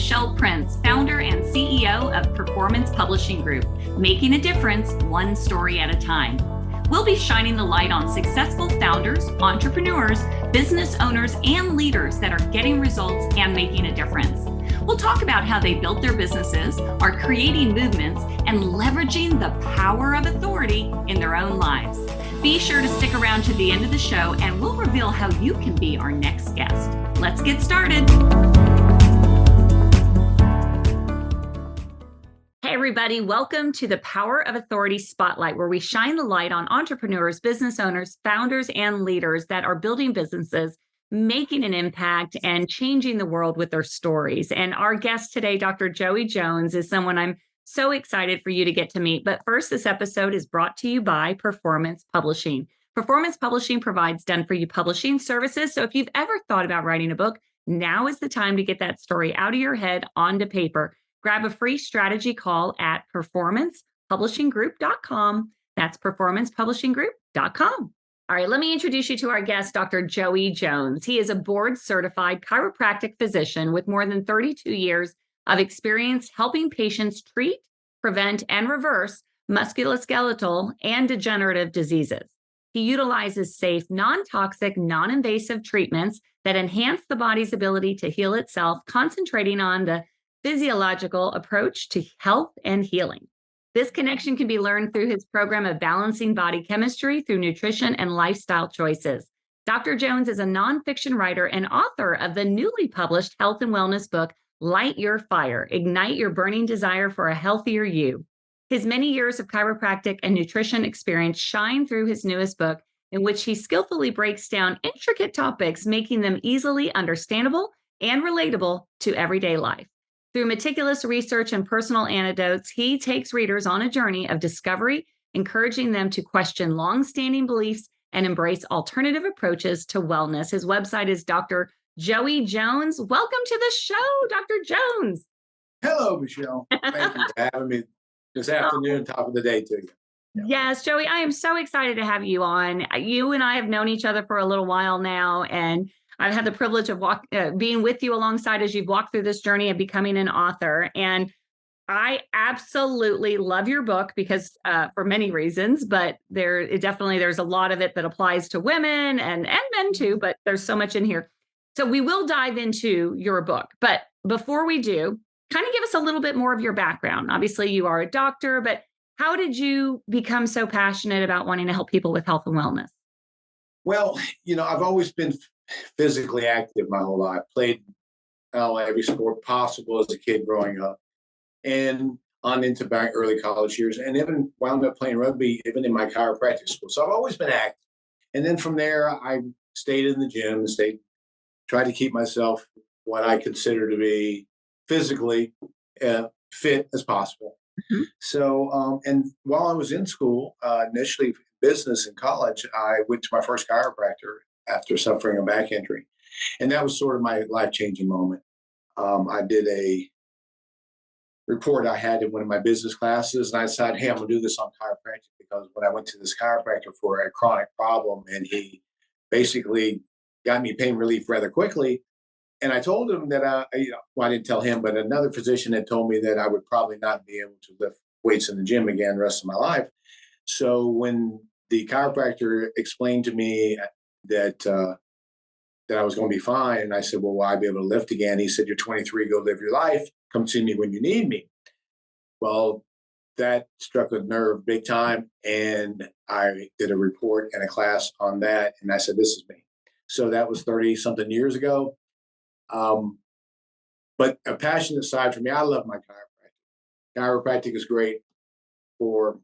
Michelle Prince, founder and CEO of Performance Publishing Group, making a difference one story at a time. We'll be shining the light on successful founders, entrepreneurs, business owners, and leaders that are getting results and making a difference. We'll talk about how they built their businesses, are creating movements, and leveraging the power of authority in their own lives. Be sure to stick around to the end of the show, and we'll reveal how you can be our next guest. Let's get started. Hey, everybody. Welcome to the Power of Authority Spotlight, where we shine the light on entrepreneurs, business owners, founders, and leaders that are building businesses, making an impact, and changing the world with their stories. And our guest today, Dr. Joey Jones, is someone I'm so excited for you to get to meet. But first, this episode is brought to you by Performance Publishing. Performance Publishing provides done-for-you publishing services. So if you've ever thought about writing a book, now is the time to get that story out of your head onto paper. Grab a free strategy call at performancepublishinggroup.com. That's performancepublishinggroup.com. All right, let me introduce you to our guest, Dr. Joey Jones. He is a board-certified chiropractic physician with more than 32 years of experience helping patients treat, prevent, and reverse musculoskeletal and degenerative diseases. He utilizes safe, non-toxic, non-invasive treatments that enhance the body's ability to heal itself, concentrating on the physiological approach to health and healing. This connection can be learned through his program of balancing body chemistry through nutrition and lifestyle choices. Dr. Jones is a nonfiction writer and author of the newly published health and wellness book, Light Your Fire, Ignite Your Burning Desire for a Healthier You. His many years of chiropractic and nutrition experience shine through his newest book, in which he skillfully breaks down intricate topics, making them easily understandable and relatable to everyday life. Through meticulous research and personal anecdotes, he takes readers on a journey of discovery, encouraging them to question long-standing beliefs and embrace alternative approaches to wellness. His website is Dr. Joey Jones. Welcome to the show, Dr. Jones. Hello, Michelle. Thank you for having me this afternoon, top of the day to you. Yes, Joey, I am so excited to have you on. You and I have known each other for a little while now, and I've had the privilege of being with you alongside as you've walked through this journey of becoming an author. And I absolutely love your book because for many reasons, but there's a lot of it that applies to women and men too, but there's so much in here. So we will dive into your book. But before we do, kind of give us a little bit more of your background. Obviously, you are a doctor, but how did you become so passionate about wanting to help people with health and wellness? Well, I've always been physically active my whole life. Played every sport possible as a kid growing up, and on into my early college years, and even wound up playing rugby even in my chiropractic school. So I've always been active. And then from there, I stayed in the gym, tried to keep myself what I consider to be physically fit as possible. Mm-hmm. So, and while I was in school, initially business in college, I went to my first chiropractor after suffering a back injury. And that was sort of my life-changing moment. I did a report I had in one of my business classes, and I decided, hey, I'm going to do this on chiropractic, because when I went to this chiropractor for a chronic problem, and he basically got me pain relief rather quickly. And I told him that I didn't tell him, but another physician had told me that I would probably not be able to lift weights in the gym again the rest of my life. So when the chiropractor explained to me that I was going to be fine, and I said, well, will I be able to lift again? He said, you're 23, go live your life. Come see me when you need me. Well, that struck a nerve big time. And I did a report and a class on that. And I said, this is me. So that was 30 something years ago. But a passionate side for me, I love my chiropractic. Chiropractic is great for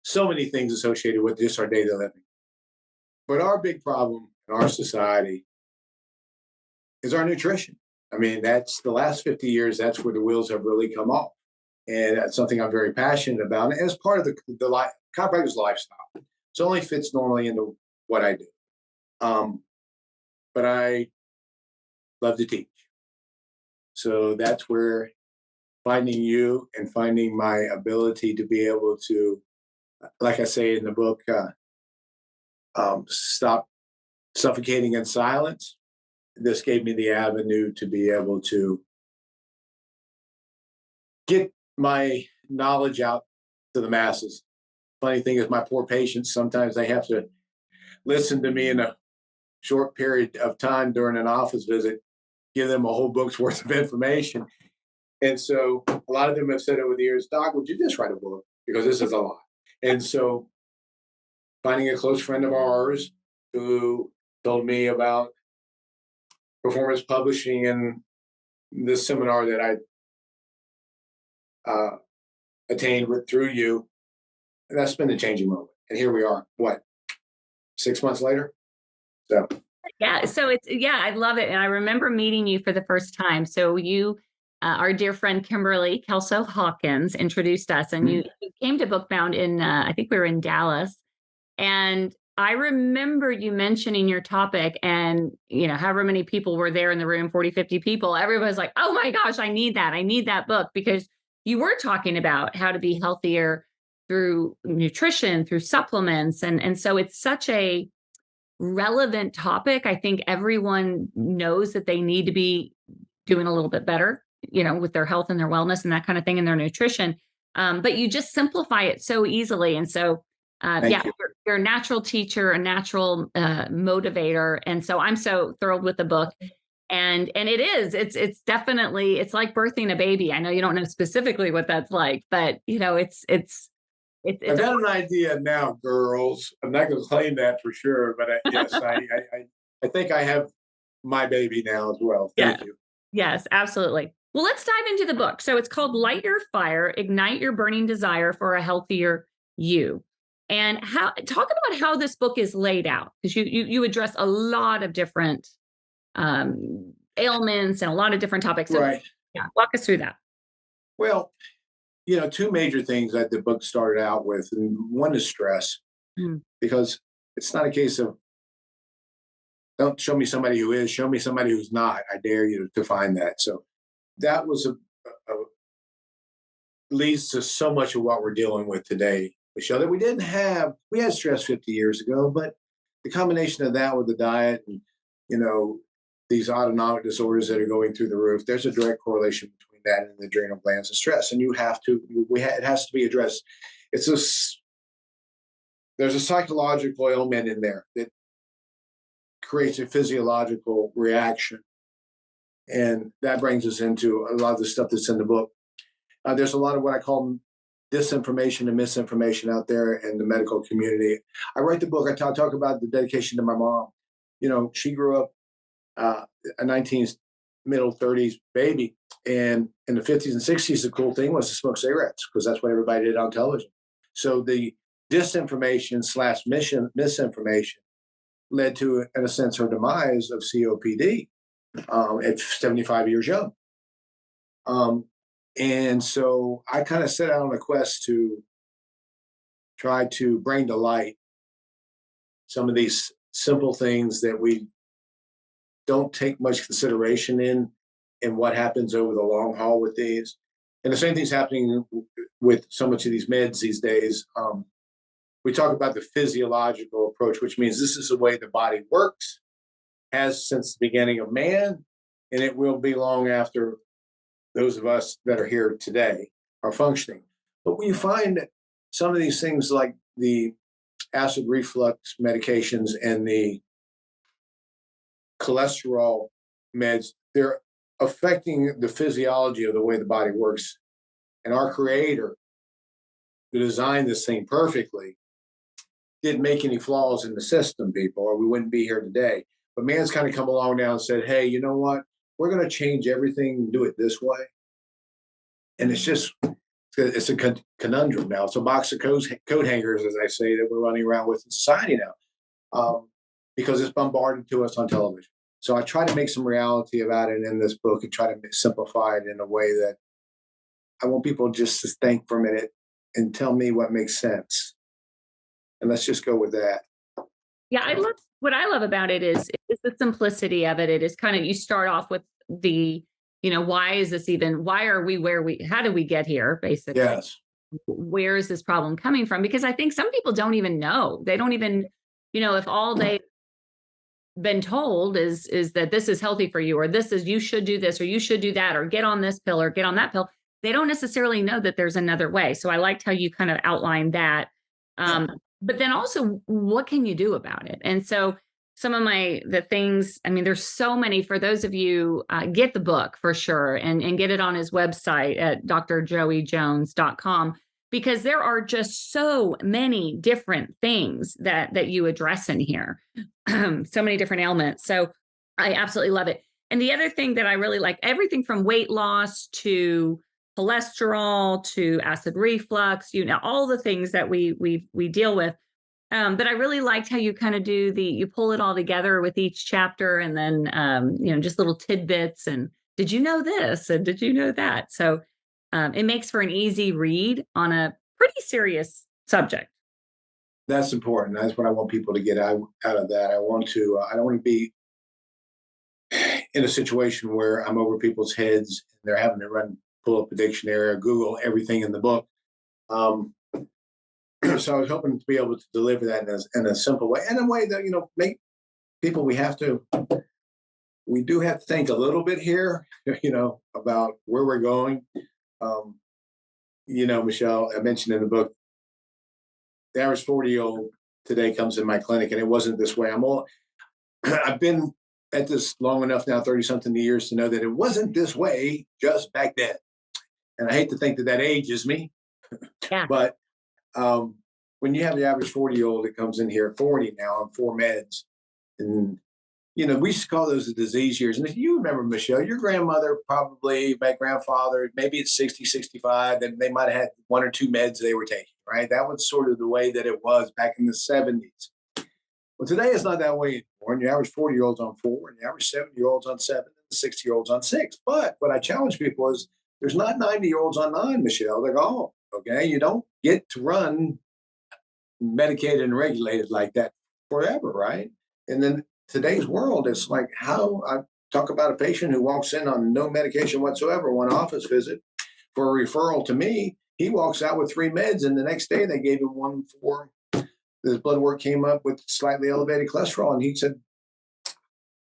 so many things associated with just our daily living. But our big problem in our society is our nutrition. I mean, that's the last 50 years, that's where the wheels have really come off. And that's something I'm very passionate about. And as part of the chiropractor's lifestyle, it only fits normally into what I do. But I love to teach. So that's where finding you and finding my ability to be able to, like I say in the book, stop suffocating in silence. This gave me the avenue to be able to get my knowledge out to the masses. Funny thing is, my poor patients, sometimes they have to listen to me in a short period of time during an office visit, give them a whole book's worth of information. And so a lot of them have said over the years, Doc, would you just write a book? Because this is a lot. And so finding a close friend of ours who told me about performance publishing and this seminar that I attained through you, and that's been the changing moment. And here we are, what, 6 months later? So Yeah. So I love it. And I remember meeting you for the first time. So our dear friend Kimberly Kelso Hawkins introduced us, and you came to Bookbound I think we were in Dallas. And I remember you mentioning your topic, and, however many people were there in the room, 40, 50 people, everybody's like, oh my gosh, I need that. I need that book, because you were talking about how to be healthier through nutrition, through supplements. And so it's such a relevant topic. I think everyone knows that they need to be doing a little bit better, with their health and their wellness and that kind of thing, and their nutrition. But you just simplify it so easily. And so, thank you. you're a natural teacher, a natural motivator. And so I'm so thrilled with the book. And it's definitely, it's like birthing a baby. I know you don't know specifically what that's like, but I've got an idea now, girls. I'm not going to claim that for sure, but yes, I think I have my baby now as well. Thank you. Yes, absolutely. Well, let's dive into the book. So it's called Light Your Fire, Ignite Your Burning Desire for a Healthier You. And talk about how this book is laid out, because you address a lot of different ailments and a lot of different topics. So, right. Yeah, walk us through that. Well, two major things that the book started out with, and one is stress, because it's not a case of don't show me somebody who is, show me somebody who's not. I dare you to find that. So that was leads to so much of what we're dealing with today. We show that we had stress 50 years ago, but the combination of that with the diet and, these autonomic disorders that are going through the roof, there's a direct correlation between that and the adrenal glands and stress. And it has to be addressed. There's a psychological element in there that creates a physiological reaction. And that brings us into a lot of the stuff that's in the book. There's a lot of what I call disinformation and misinformation out there in the medical community. I write the book, I talk about the dedication to my mom. She grew up a middle 30s baby. And in the 50s and 60s, the cool thing was to smoke cigarettes, because that's what everybody did on television. So the disinformation / misinformation led to, in a sense, her demise of COPD at 75 years young. And so I kind of set out on a quest to try to bring to light some of these simple things that we don't take much consideration in what happens over the long haul with these. And the same thing's happening with so much of these meds these days. We talk about the physiological approach, which means this is the way the body works, has since the beginning of man, and it will be long after those of us that are here today are functioning. But when you find that some of these things, like the acid reflux medications and the cholesterol meds, they're affecting the physiology of the way the body works. And our creator, who designed this thing perfectly, didn't make any flaws in the system, people, or we wouldn't be here today. But man's kind of come along now and said, hey, you know what? We're going to change everything and do it this way. And it's a conundrum now. It's a box of coat hangers, as I say, that we're running around with in society now, because it's bombarded to us on television. So I try to make some reality about it in this book and try to simplify it in a way that I want people just to think for a minute and tell me what makes sense. And let's just go with that. Yeah, what I love about it is the simplicity of it. It is kind of, you start off with the, why are we how did we get here, basically? Yes. Where is this problem coming from? Because I think some people don't even know. They don't even, if all they've been told is that this is healthy for you, or you should do this, or you should do that, or get on this pill or get on that pill. they don't necessarily know that there's another way. So I liked how you kind of outlined that. Yeah. But then also, what can you do about it? And so some of the things, I mean, there's so many. For those of you, get the book for sure, and get it on his website at drjoeyjones.com, because there are just so many different things that you address in here. So many different ailments. So I absolutely love it. And the other thing that I really like, everything from weight loss to cholesterol to acid reflux, all the things that we deal with. But I really liked how you kind of you pull it all together with each chapter, and then just little tidbits, and did you know this, and did you know that? So it makes for an easy read on a pretty serious subject. That's important. That's what I want people to get out of that. I don't want to be in a situation where I'm over people's heads and they're having to pull up a dictionary or Google everything in the book. Um, so I was hoping to be able to deliver that in a simple way, and a way that, make people, we do have to think a little bit here, about where we're going. Um, Michelle, I mentioned in the book, the average 40-year-old today comes in my clinic, and it wasn't this way. I've been at this long enough now, 30 something years, to know that it wasn't this way just back then. And I hate to think that ages me, Yeah. but when you have the average 40-year-old that comes in here at 40 now on 4 meds, and we used to call those the disease years. And if you remember, Michelle, your grandmother, probably my grandfather, maybe it's 60, 65, and they might have had 1 or 2 meds they were taking, right? That was sort of the way that it was back in the 70s. Well, today it's not that way anymore. And your average 40-year-old's on 4, and the average 70-year-old's on 7, and the 60-year-old's on 6. But what I challenge people is there's not 90-year-olds on 9, Michelle. They're gone. Okay. You don't get to run medicated and regulated like that forever, right? And then today's world, it's like, how I talk about a patient who walks in on no medication whatsoever, one office visit for a referral to me. He walks out with 3 meds, and the next day they gave him one for his blood work came up with slightly elevated cholesterol. And he said,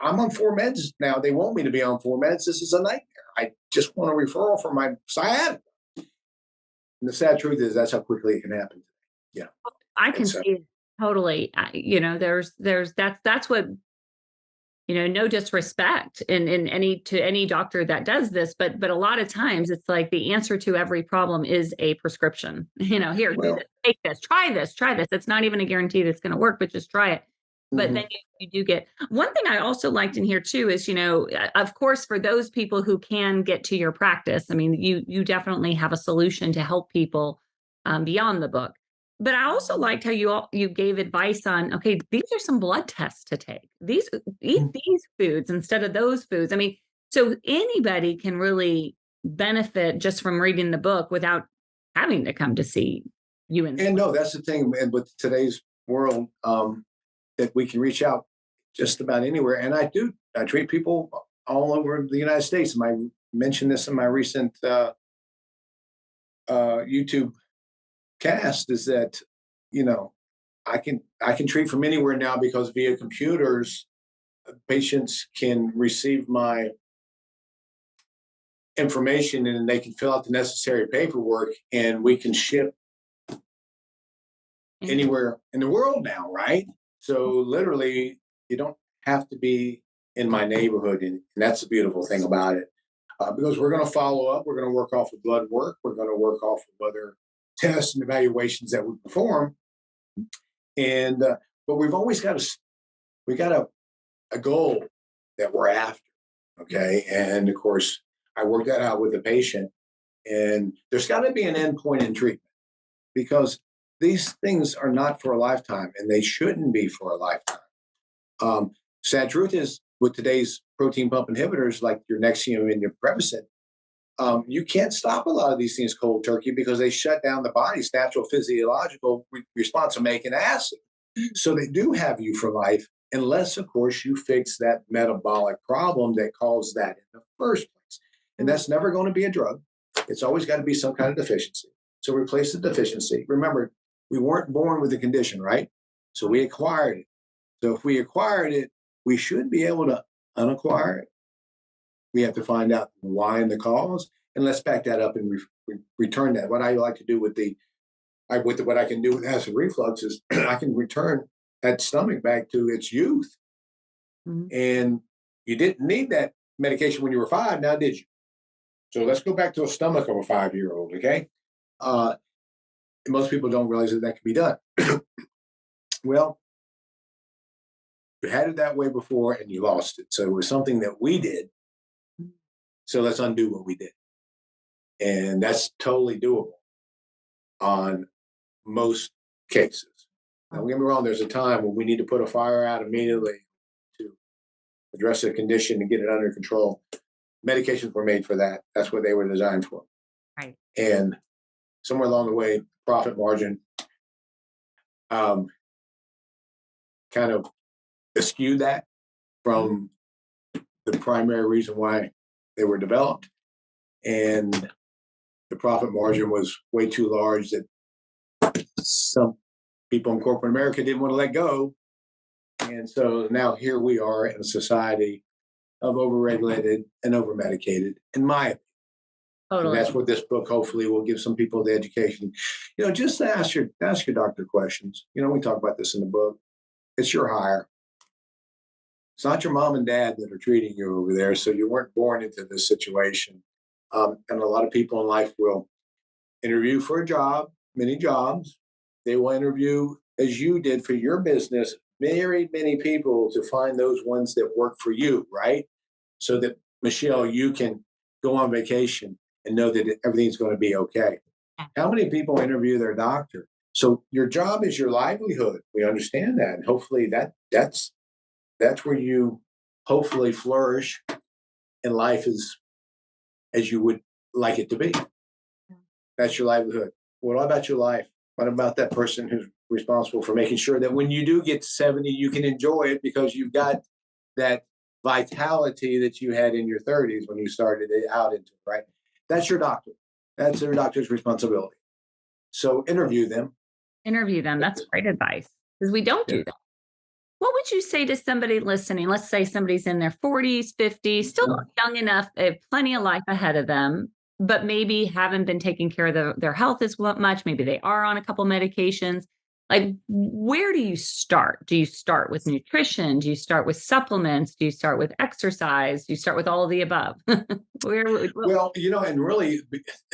I'm on 4 meds now. They want me to be on 4 meds. This is a nightmare. I just want a referral for my sciatica. And the sad truth is that's how quickly it can happen. Yeah. I can see it totally. That's what, no disrespect in any doctor that does this, but a lot of times it's like the answer to every problem is a prescription. Here, do this, take this, try this, try this. It's not even a guarantee that's going to work, but just try it. But then you do get one thing I also liked in here too is, of course, for those people who can get to your practice, I mean, you definitely have a solution to help people beyond the book. But I also liked how you gave advice on, okay, these are some blood tests to take. Eat these foods instead of those foods. I mean, so anybody can really benefit just from reading the book without having to come to see you. And no, that's the thing. And with today's world, that we can reach out just about anywhere. And I treat people all over the United States. I mentioned this in my recent YouTube cast, is that, I can treat from anywhere now, because via computers, patients can receive my information and they can fill out the necessary paperwork, and we can ship anywhere in the world now, right? So literally, you don't have to be in my neighborhood, and that's the beautiful thing about it. Because we're going to follow up, we're going to work off of blood work, we're going to work off of other tests and evaluations that we perform, and but we've always got a goal that we're after, okay? And of course, I work that out with the patient, and there's got to be an end point in treatment, because these things are not for a lifetime, and they shouldn't be for a lifetime. Sad truth is, with today's protein pump inhibitors like your Nexium and your Prevacid, you can't stop a lot of these things cold turkey, because they shut down the body's natural physiological response to making acid. So they do have you for life, unless, of course, you fix that metabolic problem that caused that in the first place. And that's never going to be a drug. It's always got to be some kind of deficiency. So replace the deficiency. Remember, we weren't born with the condition, right? So we acquired it. So if we acquired it, we should be able to unacquire it. We have to find out why and the cause. And let's back that up and return that. What I like to do with what I can do with acid reflux is I can return that stomach back to its youth. Mhm. And you didn't need that medication when you were 5, now did you? So let's go back to a stomach of a 5-year-old, okay? Most people don't realize that that can be done. Well, you had it that way before and you lost it. So it was something that we did. So let's undo what we did. And that's totally doable on most cases. Now, don't get me wrong, there's a time when we need to put a fire out immediately to address the condition and get it under control. Medications were made for that. That's what they were designed for. Right. And somewhere along the way, profit margin kind of eschewed that from the primary reason why they were developed. And the profit margin was way too large that some people in corporate America didn't want to let go. And so now here we are in a society of overregulated and overmedicated, in my opinion. And Totally. that's what this book hopefully will give some people the education. Just to ask your doctor questions. We talk about this in the book. It's your hire. It's not your mom and dad that are treating you over there. So you weren't born into this situation. And a lot of people in life will interview for a job, many jobs. They will interview, as you did for your business, very many people to find those ones that work for you, right? So that, Michelle, you can go on vacation and know that everything's going to be okay. How many people interview their doctor? So your job is your livelihood. We understand that. And hopefully that's where you hopefully flourish in life as you would like it to be. That's your livelihood. What about your life? What about that person who's responsible for making sure that when you do get to 70, you can enjoy it because you've got that vitality that you had in your 30s when you started it out into it, right? That's your doctor. That's their doctor's responsibility. So interview them. Interview them. That's great advice because we don't do that. What would you say to somebody listening? Let's say somebody's in their 40s, 50s, still young enough, they have plenty of life ahead of them, but maybe haven't been taking care of their health as much. Maybe they are on a couple medications. Like, where do you start? Do you start with nutrition? Do you start with supplements? Do you start with exercise? Do you start with all of the above? Well, and really,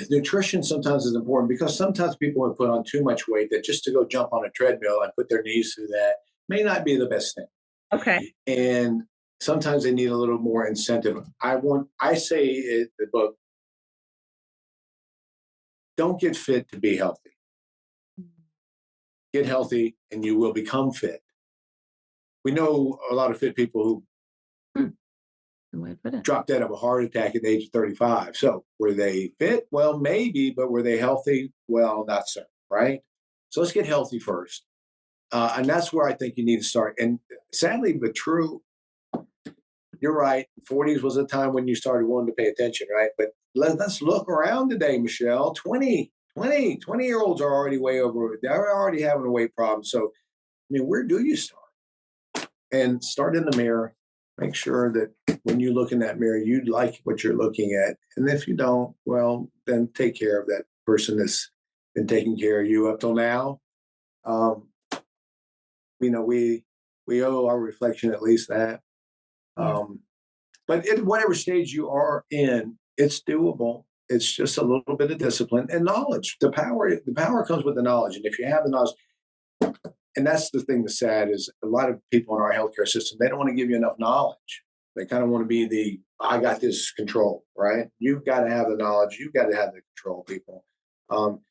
nutrition sometimes is important because sometimes people have put on too much weight that just to go jump on a treadmill and put their knees through that may not be the best thing. Okay. And sometimes they need a little more incentive. I say in the book, don't get fit to be healthy. Get healthy and you will become fit. We know a lot of fit people who dropped dead of a heart attack at the age of 35. So were they fit? Well, maybe, but were they healthy? Well, not so, right? So let's get healthy first. And that's where I think you need to start. And sadly, but true, you're right. 40s was a time when you started wanting to pay attention, right? But let's look around today, Michelle. 20-year-olds are already way over. They're already having a weight problem. So, where do you start? And start in the mirror. Make sure that when you look in that mirror, you like what you're looking at. And if you don't, well, then take care of that person that's been taking care of you up till now. We owe our reflection at least that. But in whatever stage you are in, it's doable. It's just a little bit of discipline and knowledge. The power comes with the knowledge. And if you have the knowledge, and that's the thing that's sad is a lot of people in our healthcare system, they don't want to give you enough knowledge. They kind of want to be I got this control, right? You've got to have the knowledge. You've got to have the control, people.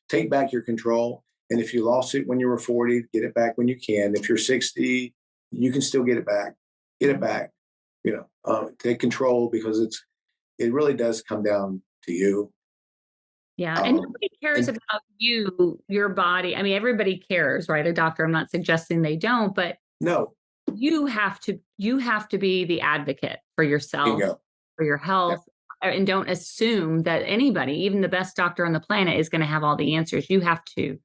Take back your control. And if you lost it when you were 40, get it back when you can. If you're 60, you can still get it back. Get it back. Take control because it really does come down to you. Yeah. And nobody cares about your body. I mean, everybody cares, right? A doctor, I'm not suggesting they don't, but no, you have to be the advocate for yourself, bingo. For your health. Yep. And don't assume that anybody, even the best doctor on the planet, is going to have all the answers. You have to,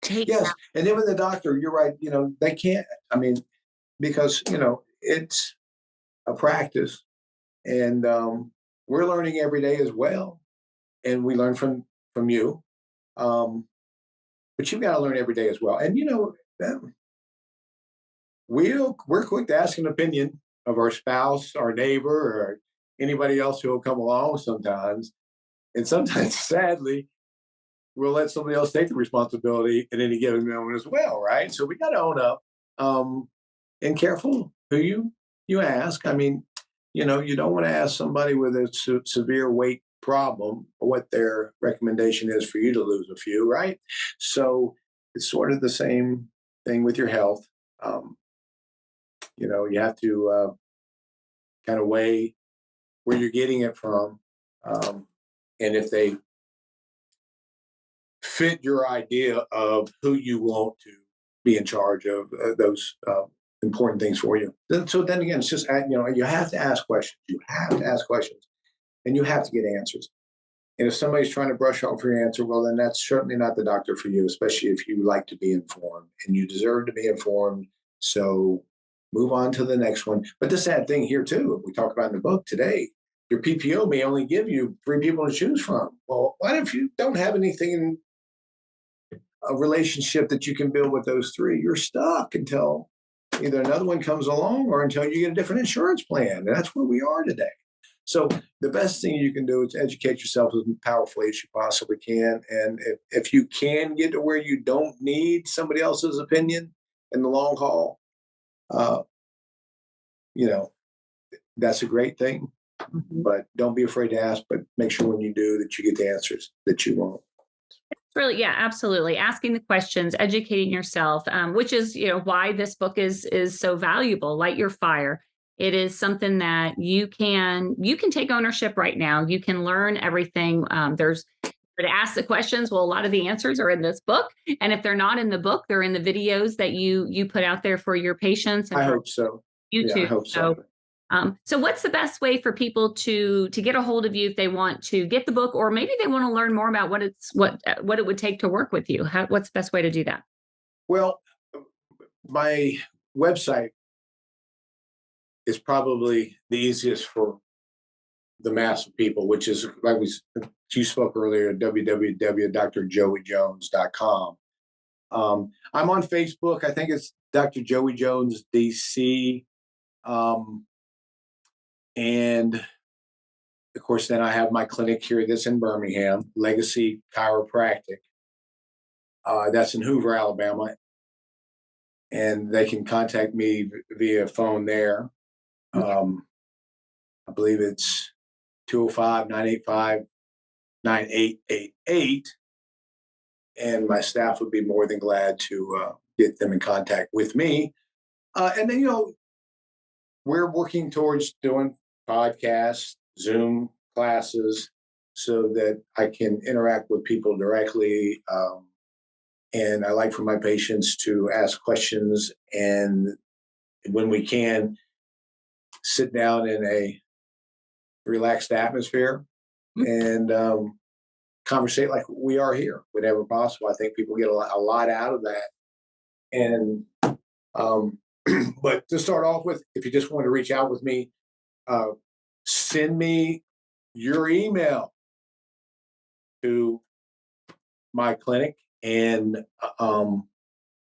take. Yes. And even the doctor, you're right. They can't, because, it's a practice and we're learning every day as well, and we learn from you. Um, but you've got to learn every day as well. And we're quick to ask an opinion of our spouse, our neighbor, or anybody else who will come along sometimes. And sometimes, sadly, we'll let somebody else take the responsibility at any given moment as well, right? So we got to own up, and careful who you ask. I mean, you don't want to ask somebody with a severe weight problem what their recommendation is for you to lose a few, right? So it's sort of the same thing with your health. Um, you have to kind of weigh where you're getting it from, and if they fit your idea of who you want to be in charge of those important things for you. So then again, it's just you have to ask questions. You have to ask questions, and you have to get answers. And if somebody's trying to brush off your answer, well, then that's certainly not the doctor for you, especially if you like to be informed and you deserve to be informed. So move on to the next one. But the sad thing here too, we talk about in the book today, your PPO may only give you 3 people to choose from. Well, what if you don't have anything in a relationship that you can build with those 3? You're stuck until either another one comes along or until you get a different insurance plan. And that's where we are today. So the best thing you can do is educate yourself as powerfully as you possibly can. And if you can get to where you don't need somebody else's opinion in the long haul, uh, that's a great thing. Mhm. But don't be afraid to ask, but make sure when you do that you get the answers that you want. Really, yeah, absolutely. Asking the questions, educating yourself, which is, why this book is so valuable. Light Your Fire. It is something that you can take ownership right now. You can learn everything. There's to ask the questions. Well, a lot of the answers are in this book, and if they're not in the book, they're in the videos that you put out there for your patients and I for hope so. Yeah, I YouTube. hope so. So what's the best way for people to get a hold of you if they want to get the book, or maybe they want to learn more about what it would take to work with you? What's the best way to do that? Well, my website is probably the easiest for the mass of people, which is you spoke earlier, www.drjoeyjones.com. I'm on Facebook. I think it's Dr. Joey Jones DC. And of course, then I have my clinic here that's in Birmingham, Legacy Chiropractic. That's in Hoover, Alabama. And they can contact me via phone there. I believe it's 205-985-9888. And my staff would be more than glad to get them in contact with me. And then, we're working towards doing podcasts, Zoom classes, so that I can interact with people directly. And I like for my patients to ask questions, and when we can, sit down in a relaxed atmosphere and conversate like we are here whenever possible. I think people get a lot out of that. And but to start off with, if you just want to reach out with me, send me your email to my clinic, and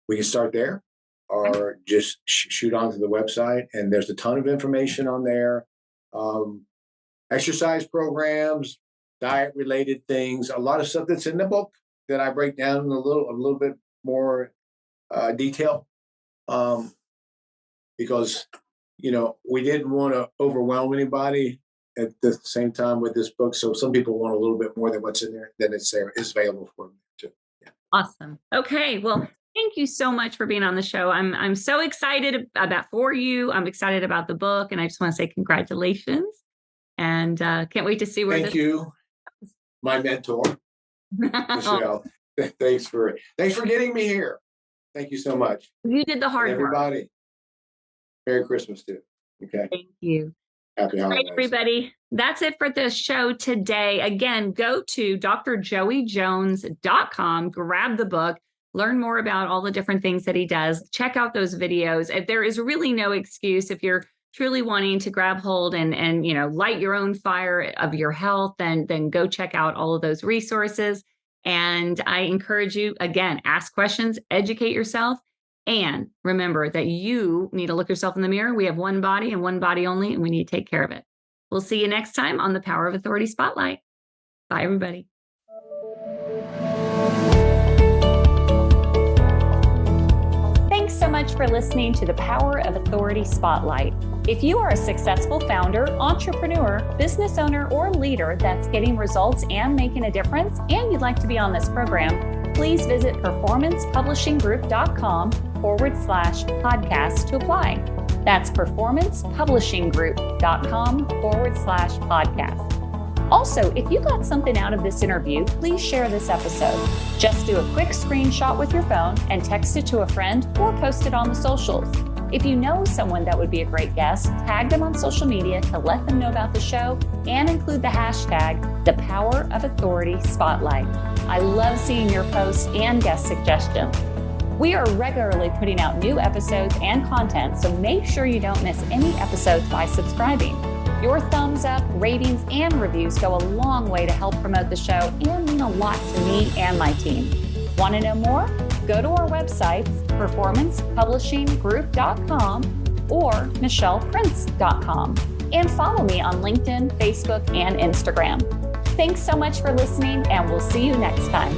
we can start there, or just shoot onto the website. And there's a ton of information on there, exercise programs, diet related things, a lot of stuff that's in the book that I break down in a little bit more detail, because we didn't want to overwhelm anybody at the same time with this book. So some people want a little bit more than what's in there, than it's there is available for them too. Yeah. Awesome. Okay. Well, thank you so much for being on the show. I'm so excited about for you. I'm excited about the book, and I just want to say congratulations, and can't wait to see where Thank you, my mentor, Michelle. Thanks for getting me here. Thank you so much. You did the hard And work. everybody, Merry Christmas too. Okay. Thank you. Happy All right, holidays. everybody. That's it for the show today. Again, go to drjoeyjones.com, grab the book, learn more about all the different things that he does, check out those videos. If there is really no excuse if you're truly wanting to grab hold and light your own fire of your health, then go check out all of those resources. And I encourage you, again, ask questions, educate yourself, and remember that you need to look yourself in the mirror. We have one body and one body only, and we need to take care of it. We'll see you next time on the Power of Authority Spotlight. Bye, everybody. Thanks so much for listening to the Power of Authority Spotlight. If you are a successful founder, entrepreneur, business owner, or leader that's getting results and making a difference, and you'd like to be on this program, please visit performancepublishinggroup.com/podcast to apply. That's performancepublishinggroup.com/podcast. Also, if you got something out of this interview, please share this episode. Just do a quick screenshot with your phone and text it to a friend or post it on the socials. If you know someone that would be a great guest, tag them on social media to let them know about the show and include the hashtag #ThePowerOfAuthoritySpotlight. I love seeing your posts and guest suggestions. We are regularly putting out new episodes and content, so make sure you don't miss any episodes by subscribing. Your thumbs up, ratings, and reviews go a long way to help promote the show and mean a lot to me and my team. Want to know more? Go to our websites, performancepublishinggroup.com or michelleprince.com, and follow me on LinkedIn, Facebook, and Instagram. Thanks so much for listening, and we'll see you next time.